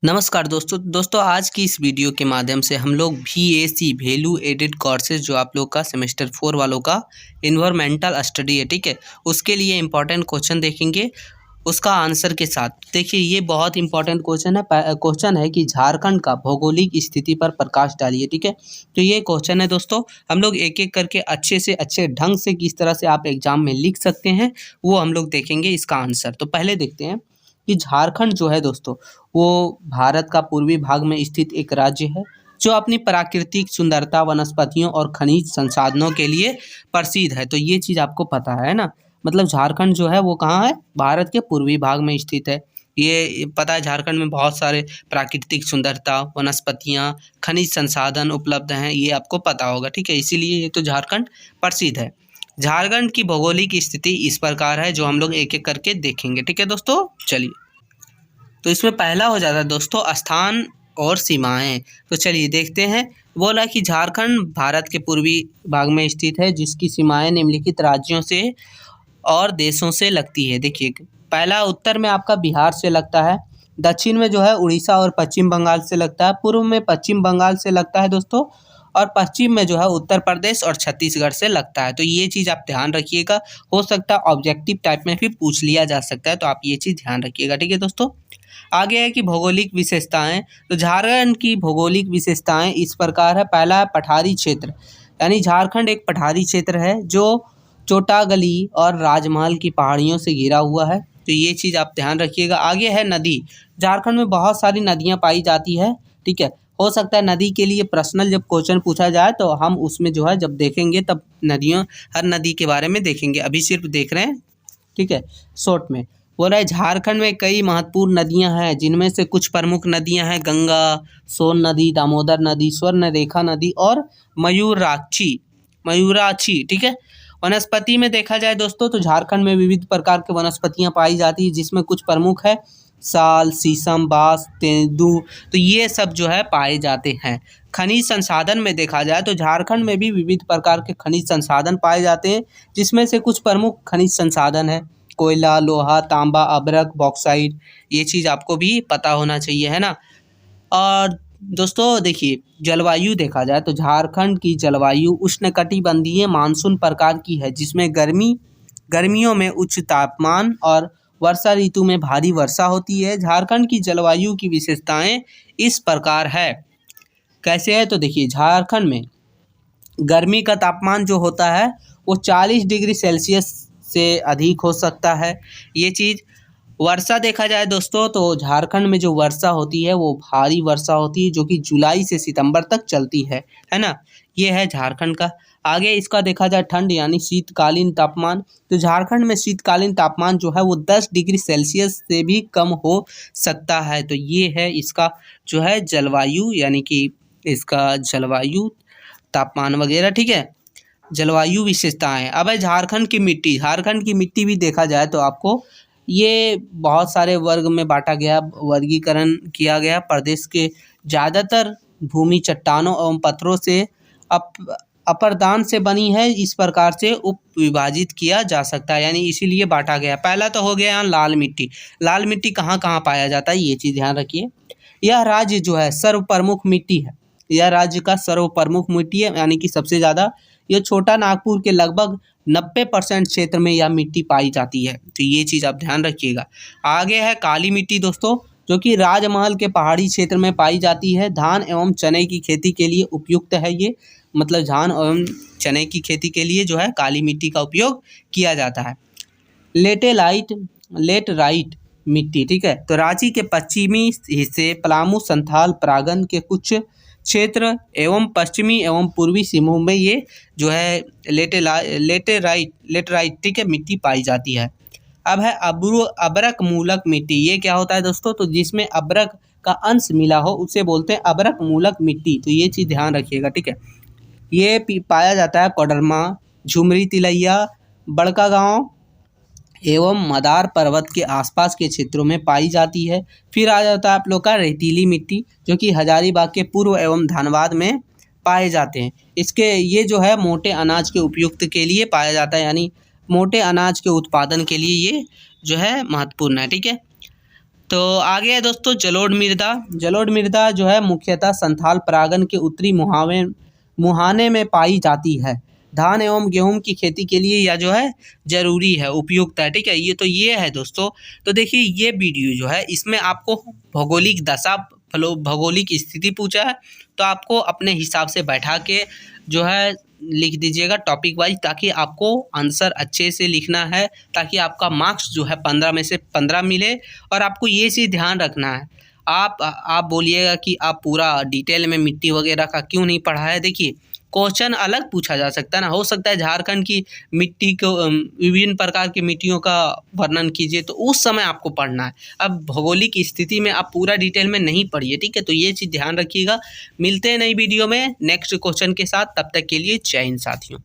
नमस्कार दोस्तों आज की इस वीडियो के माध्यम से हम लोग VAC वैल्यू एडेड कोर्सेज जो आप लोग का सेमेस्टर 4 वालों का इन्वायरमेंटल स्टडी है, ठीक है। उसके लिए इम्पोर्टेंट क्वेश्चन देखेंगे उसका आंसर के साथ। देखिए ये बहुत इंपॉर्टेंट क्वेश्चन है कि झारखंड का भौगोलिक स्थिति पर प्रकाश डालिए, ठीक है। तो ये क्वेश्चन है दोस्तों, हम लोग एक एक करके अच्छे से अच्छे ढंग से किस तरह से आप एग्जाम में लिख सकते हैं वो हम लोग देखेंगे इसका आंसर। तो पहले देखते हैं कि झारखंड जो है दोस्तों वो भारत का पूर्वी भाग में स्थित एक राज्य है जो अपनी प्राकृतिक सुंदरता, वनस्पतियों और खनिज संसाधनों के लिए प्रसिद्ध है। तो ये चीज़ आपको पता है ना, मतलब झारखंड जो है वो कहाँ है, भारत के पूर्वी भाग में स्थित है। ये पता है झारखंड में बहुत सारे प्राकृतिक सुंदरता, वनस्पतियाँ, खनिज संसाधन उपलब्ध हैं, ये आपको पता होगा, ठीक है। इसीलिए ये तो झारखंड प्रसिद्ध है। झारखंड की भौगोलिक स्थिति इस प्रकार है जो हम लोग एक एक करके देखेंगे, ठीक है दोस्तों। चलिए, तो इसमें पहला हो जाता है दोस्तों स्थान और सीमाएं। तो चलिए देखते हैं। बोला कि झारखंड भारत के पूर्वी भाग में स्थित है जिसकी सीमाएं निम्नलिखित राज्यों से और देशों से लगती है। देखिए पहला उत्तर में आपका बिहार से लगता है, दक्षिण में जो है उड़ीसा और पश्चिम बंगाल से लगता है, पूर्व में पश्चिम बंगाल से लगता है दोस्तों, और पश्चिम में जो है उत्तर प्रदेश और छत्तीसगढ़ से लगता है। तो ये चीज़ आप ध्यान रखिएगा, हो सकता है ऑब्जेक्टिव टाइप में भी पूछ लिया जा सकता है, तो आप ये चीज़ ध्यान रखिएगा, ठीक है दोस्तों। आगे है कि भौगोलिक विशेषताएं। तो झारखंड की भौगोलिक विशेषताएं इस प्रकार है। पहला है पठारी क्षेत्र, यानी झारखंड एक पठारी क्षेत्र है जो चोटागली और राजमहल की पहाड़ियों से घिरा हुआ है। तो ये चीज़ आप ध्यान रखिएगा। आगे है नदी। झारखंड में बहुत सारी नदियाँ पाई जाती है, ठीक है। हो सकता है नदी के लिए पर्सनल जब क्वेश्चन पूछा जाए तो हम उसमें जो है जब देखेंगे तब नदियों, हर नदी के बारे में देखेंगे, अभी सिर्फ देख रहे हैं, ठीक है, शॉर्ट में। बोल रहा है झारखंड में कई महत्वपूर्ण नदियां हैं जिनमें से कुछ प्रमुख नदियां हैं गंगा, सोन नदी, दामोदर नदी, स्वर्ण रेखा नदी और मयूराक्षी, ठीक है। वनस्पति में देखा जाए दोस्तों तो झारखंड में विविध प्रकार के वनस्पतियां पाई जाती है जिसमें कुछ प्रमुख है साल, शीशम, बांस, तेंदू, तो ये सब जो है पाए जाते हैं। खनिज संसाधन में देखा जाए तो झारखंड में भी विविध प्रकार के खनिज संसाधन पाए जाते हैं जिसमें से कुछ प्रमुख खनिज संसाधन है कोयला, लोहा, तांबा, अभ्रक, बॉक्साइट। ये चीज़ आपको भी पता होना चाहिए, है ना। और दोस्तों देखिए जलवायु देखा जाए तो झारखंड की जलवायु उष्णकटिबंधीय मानसून प्रकार की है जिसमें गर्मियों में उच्च तापमान और वर्षा ऋतु में भारी वर्षा होती है। झारखंड की जलवायु की विशेषताएं इस प्रकार है। कैसे है तो देखिए झारखंड में गर्मी का तापमान जो होता है वो 40 डिग्री सेल्सियस से अधिक हो सकता है। ये चीज़। वर्षा देखा जाए दोस्तों तो झारखंड में जो वर्षा होती है वो भारी वर्षा होती है जो कि जुलाई से सितंबर तक चलती है ना। ये है झारखंड का। आगे इसका देखा जाए ठंड यानी शीतकालीन तापमान। तो झारखंड में शीतकालीन तापमान जो है वो 10 डिग्री सेल्सियस से भी कम हो सकता है। तो ये है इसका जो है जलवायु, यानी कि इसका जलवायु तापमान वगैरह, ठीक है, जलवायु विशेषताएं। अब है झारखंड की मिट्टी भी देखा जाए तो आपको ये बहुत सारे वर्ग में बांटा गया, वर्गीकरण किया गया। प्रदेश के ज़्यादातर भूमि चट्टानों एवं पत्थरों से अपरदान से बनी है, इस प्रकार से उप विभाजित किया जा सकता है, यानी इसीलिए बांटा गया। पहला तो हो गया यहाँ लाल मिट्टी। लाल मिट्टी कहाँ कहाँ पाया जाता है ये चीज़ ध्यान रखिए। यह राज्य जो है सर्व प्रमुख मिट्टी है, यह राज्य का सर्व प्रमुख मिट्टी है, यानी कि सबसे ज़्यादा ये छोटा नागपुर के लगभग 90% क्षेत्र में यह मिट्टी पाई जाती है। तो ये चीज़ आप ध्यान रखिएगा। आगे है काली मिट्टी दोस्तों, जो कि राजमहल के पहाड़ी क्षेत्र में पाई जाती है। धान एवं चने की खेती के लिए उपयुक्त है ये, मतलब धान एवं चने की खेती के लिए जो है काली मिट्टी का उपयोग किया जाता है। लेटराइट मिट्टी, ठीक है। तो रांची के पश्चिमी हिस्से, पलामू, संथाल, परागन के कुछ क्षेत्र एवं पश्चिमी एवं पूर्वी सीमों में ये जो है लेटेराइट, ठीक है, मिट्टी पाई जाती है। अब है अब्रक मूलक मिट्टी। ये क्या होता है दोस्तों, तो जिसमें अब्रक का अंश मिला हो उसे बोलते हैं अब्रक मूलक मिट्टी। तो ये चीज़ ध्यान रखिएगा, ठीक है। ये पाया जाता है कोडरमा, झुमरी, तिलैया, बड़कागांव एवं मदार पर्वत के आसपास के क्षेत्रों में पाई जाती है। फिर आ जाता है आप लोग का रेतीली मिट्टी, जो कि हजारीबाग के पूर्व एवं धनबाद में पाए जाते हैं। इसके ये जो है मोटे अनाज के उपयुक्त के लिए पाया जाता है, यानी मोटे अनाज के उत्पादन के लिए ये जो है महत्वपूर्ण है, ठीक है। तो आगे है दोस्तों जलोढ़ मृदा। जलोढ़ मृदा जो है मुख्यतः संथाल परागण के उत्तरी मुहाने में पाई जाती है। धान एवं गेहूं की खेती के लिए यह जो है जरूरी है, उपयुक्त है, ठीक है। ये है दोस्तों। तो देखिए ये वीडियो जो है इसमें आपको भौगोलिक दशा भौगोलिक स्थिति पूछा है, तो आपको अपने हिसाब से बैठा के जो है लिख दीजिएगा टॉपिक वाइज, ताकि आपको आंसर अच्छे से लिखना है, ताकि आपका मार्क्स जो है 15 में से 15 मिले। और आपको ये चीज़ ध्यान रखना है, आप बोलिएगा कि आप पूरा डिटेल में मिट्टी वगैरह का क्यों नहीं पढ़ा है। देखिए क्वेश्चन अलग पूछा जा सकता है ना, हो सकता है झारखंड की मिट्टी को विभिन्न प्रकार की मिट्टियों का वर्णन कीजिए, तो उस समय आपको पढ़ना है। अब भौगोलिक स्थिति में आप पूरा डिटेल में नहीं पढ़िए, ठीक है। तो ये चीज़ ध्यान रखिएगा। मिलते हैं नई वीडियो में नेक्स्ट क्वेश्चन के साथ, तब तक के लिए जय हिंद साथियों।